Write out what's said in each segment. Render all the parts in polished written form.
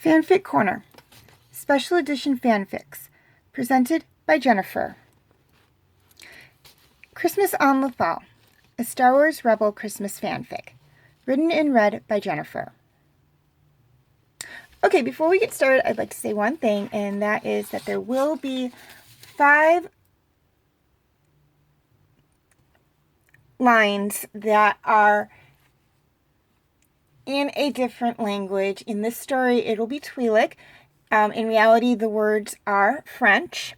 Fanfic Corner, Special Edition Fanfics, presented by Jennifer. Christmas on Lothal, a Star Wars Rebel Christmas fanfic, written and read by Jennifer. Okay, before we get started, I'd like to say one thing, and that is that there will be 5 lines that are in a different language. In this story, it'll be Twi'lek. In reality, the words are French.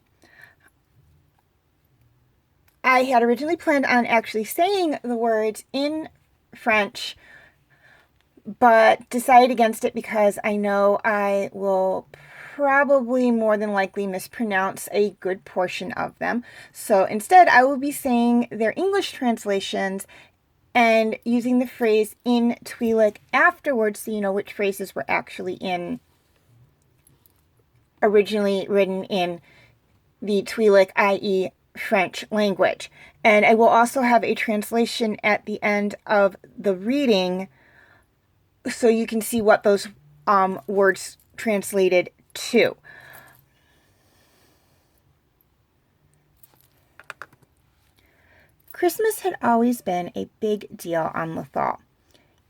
I had originally planned on actually saying the words in French, but decided against it because I know I will probably more than likely mispronounce a good portion of them. So instead, I will be saying their English translations and using the phrase in Twi'lek afterwards, so you know which phrases were actually originally written in the Twi'lek, i.e. French language. And I will also have a translation at the end of the reading so you can see what those words translated to. Christmas had always been a big deal on Lothal,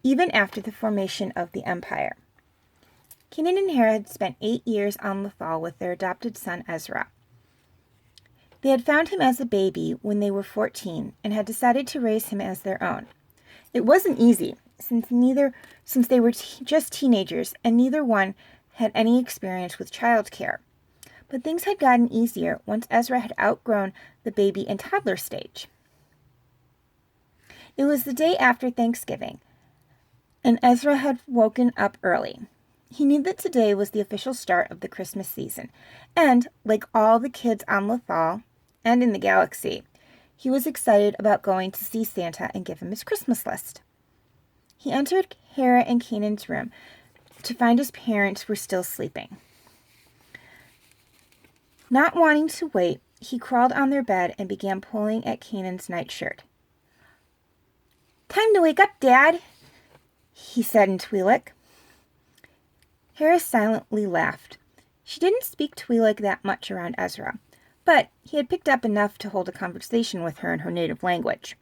even after the formation of the Empire. Kanan and Hera had spent 8 years on Lothal with their adopted son Ezra. They had found him as a baby when they were 14 and had decided to raise him as their own. It wasn't easy, since they were just teenagers and neither one had any experience with childcare. But things had gotten easier once Ezra had outgrown the baby and toddler stage. It was the day after Thanksgiving, and Ezra had woken up early. He knew that today was the official start of the Christmas season, and, like all the kids on Lothal and in the galaxy, he was excited about going to see Santa and give him his Christmas list. He entered Hera and Kanan's room to find his parents were still sleeping. Not wanting to wait, he crawled on their bed and began pulling at Kanan's nightshirt. "Time to wake up, Dad," he said in Twi'lek. Hera silently laughed. She didn't speak Twi'lek that much around Ezra, but he had picked up enough to hold a conversation with her in her native language.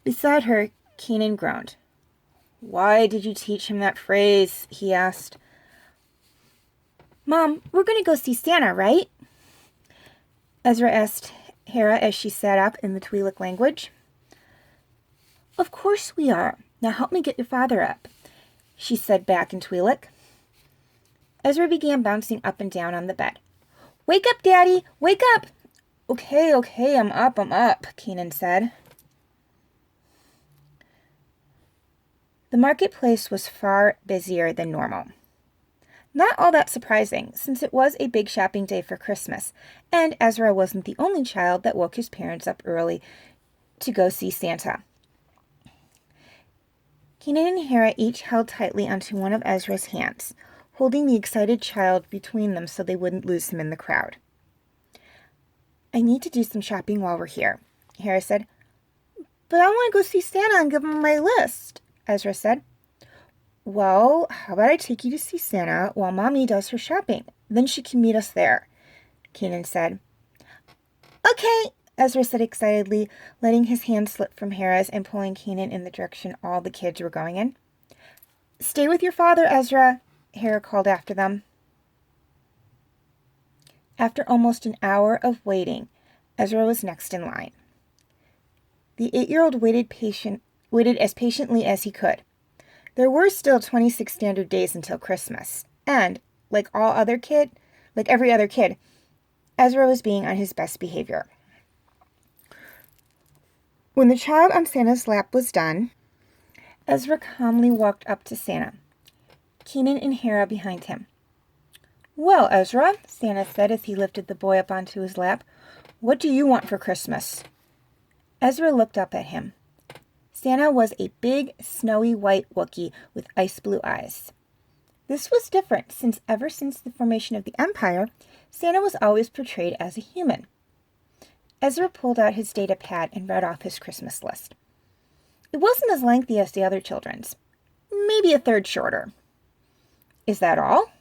Beside her, Kanan groaned. "Why did you teach him that phrase?" he asked. "Mom, we're going to go see Santa, right?" Ezra asked Hera as she sat up in the Twi'lek language. "Of course we are. Now help me get your father up," she said back in Twi'lek. Ezra began bouncing up and down on the bed. "Wake up, Daddy! Wake up!" Okay, I'm up, Kanan said. The marketplace was far busier than normal. Not all that surprising, since it was a big shopping day for Christmas, and Ezra wasn't the only child that woke his parents up early to go see Santa. Kanan and Hera each held tightly onto one of Ezra's hands, holding the excited child between them so they wouldn't lose him in the crowd. "I need to do some shopping while we're here," Hera said. "But I want to go see Santa and give him my list," Ezra said. "Well, how about I take you to see Santa while Mommy does her shopping? Then she can meet us there," Kanan said. "Okay," Ezra said excitedly, letting his hand slip from Hera's and pulling Kanan in the direction all the kids were going in. "Stay with your father, Ezra," Hera called after them. After almost an hour of waiting, Ezra was next in line. The 8-year-old waited as patiently as he could. There were still 26 standard days until Christmas, and, like every other kid, Ezra was being on his best behavior. When the child on Santa's lap was done, Ezra calmly walked up to Santa, Kanan and Hera behind him. "Well, Ezra," Santa said as he lifted the boy up onto his lap, "what do you want for Christmas?" Ezra looked up at him. Santa was a big, snowy white Wookiee with ice blue eyes. This was different, since ever since the formation of the Empire, Santa was always portrayed as a human. Ezra pulled out his data pad and read off his Christmas list. It wasn't as lengthy as the other children's, maybe a third shorter. Is that all?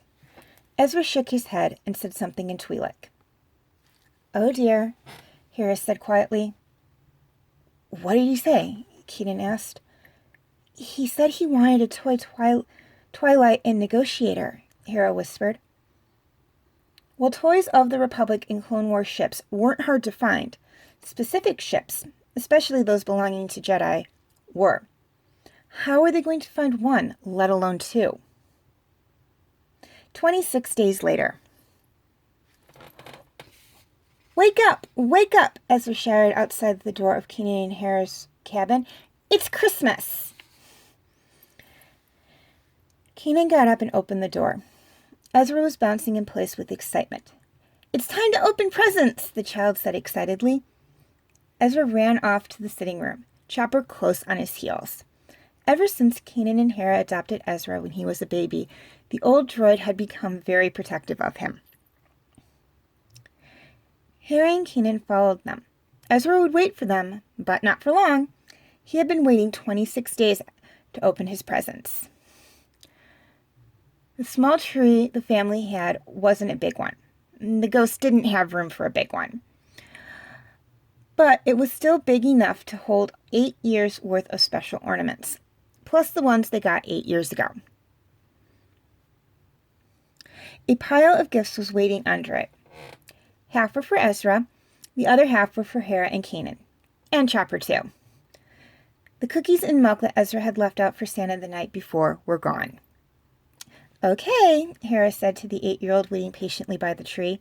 Ezra shook his head and said something in Twi'lek. Oh dear, Hera said quietly. What did he say? Kanan asked. He said he wanted a toy Twilight and Negotiator, Hera whispered. Well, toys of the Republic and Clone Wars ships weren't hard to find. Specific ships, especially those belonging to Jedi, were. How are they going to find one, let alone two? 26 days later. Wake up! Wake up! Ezra shouted outside the door of Kanan and Hera's cabin. It's Christmas! Kanan got up and opened the door. Ezra was bouncing in place with excitement. It's time to open presents, the child said excitedly. Ezra ran off to the sitting room, Chopper close on his heels. Ever since Kanan and Hera adopted Ezra when he was a baby, the old droid had become very protective of him. Hera and Kanan followed them. Ezra would wait for them, but not for long. He had been waiting 26 days to open his presents. The small tree the family had wasn't a big one. The ghost didn't have room for a big one. But it was still big enough to hold 8 years' worth of special ornaments, plus the ones they got 8 years ago. A pile of gifts was waiting under it. Half were for Ezra, the other half were for Hera and Kanan, and Chopper too. The cookies and milk that Ezra had left out for Santa the night before were gone. Okay, Hera said to the 8-year-old waiting patiently by the tree.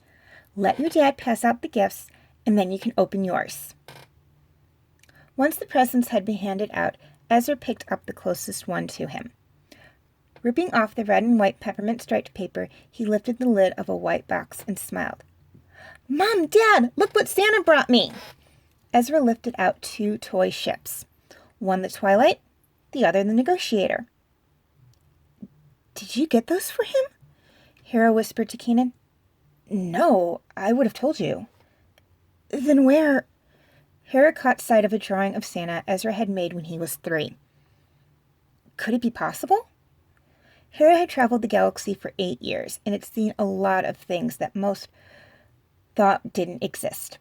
Let your dad pass out the gifts, and then you can open yours. Once the presents had been handed out, Ezra picked up the closest one to him. Ripping off the red and white peppermint striped paper, he lifted the lid of a white box and smiled. Mom, Dad, look what Santa brought me! Ezra lifted out 2 toy ships. One the Twilight, the other the Negotiator. Did you get those for him? Hera whispered to Kanan. No, I would have told you. Then where? Hera caught sight of a drawing of Santa Ezra had made when he was 3. Could it be possible? Hera had traveled the galaxy for 8 years, and had seen a lot of things that most thought didn't exist.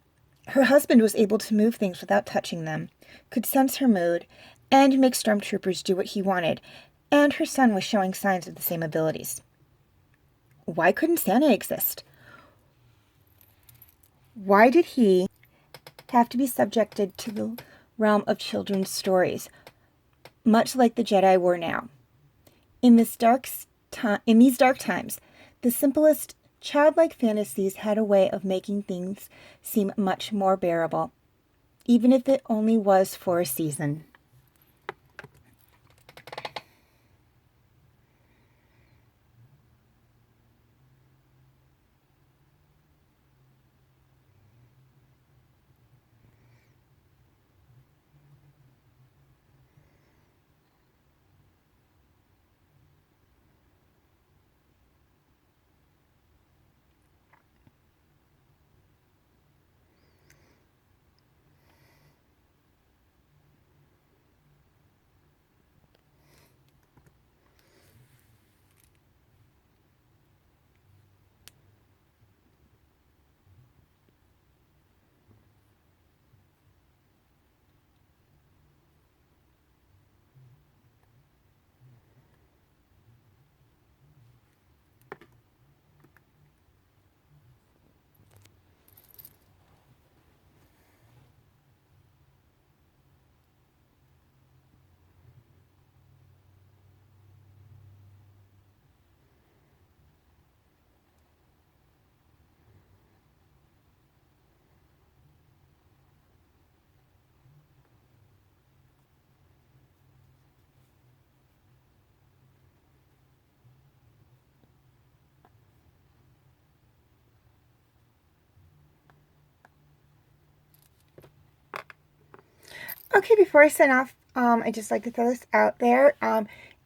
Her husband was able to move things without touching them, could sense her mood, and make stormtroopers do what he wanted, and her son was showing signs of the same abilities. Why couldn't Santa exist? Why did he have to be subjected to the realm of children's stories, much like the Jedi were now? In these dark times, the simplest childlike fantasies had a way of making things seem much more bearable, even if it only was for a season. Okay, before I sign off, I'd just like to throw this out there.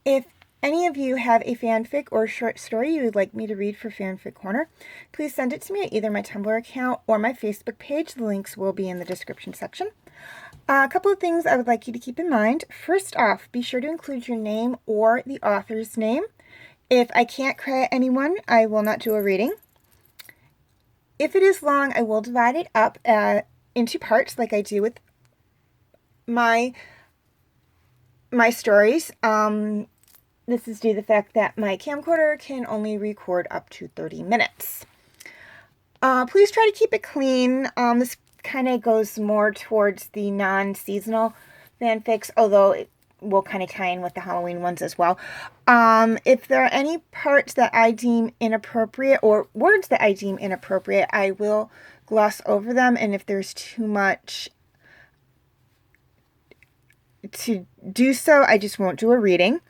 If any of you have a fanfic or short story you would like me to read for Fanfic Corner, please send it to me at either my Tumblr account or my Facebook page. The links will be in the description section. A couple of things I would like you to keep in mind. First off, be sure to include your name or the author's name. If I can't credit anyone, I will not do a reading. If it is long, I will divide it up into parts like I do with my stories. This is due to the fact that my camcorder can only record up to 30 minutes. Please try to keep it clean. This kind of goes more towards the non-seasonal fanfics, although it will kind of tie in with the Halloween ones as well. If there are any parts that I deem inappropriate or words that I deem inappropriate, I will gloss over them, and if there's too much to do so, I just won't do a reading.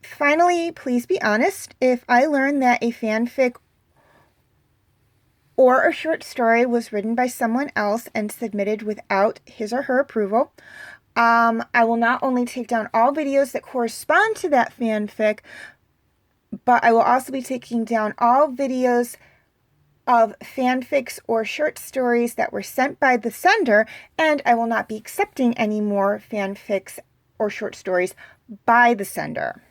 Finally, please be honest. If I learn that a fanfic or a short story was written by someone else and submitted without his or her approval, I will not only take down all videos that correspond to that fanfic, but I will also be taking down all videos of fanfics or short stories that were sent by the sender, and I will not be accepting any more fanfics or short stories by the sender.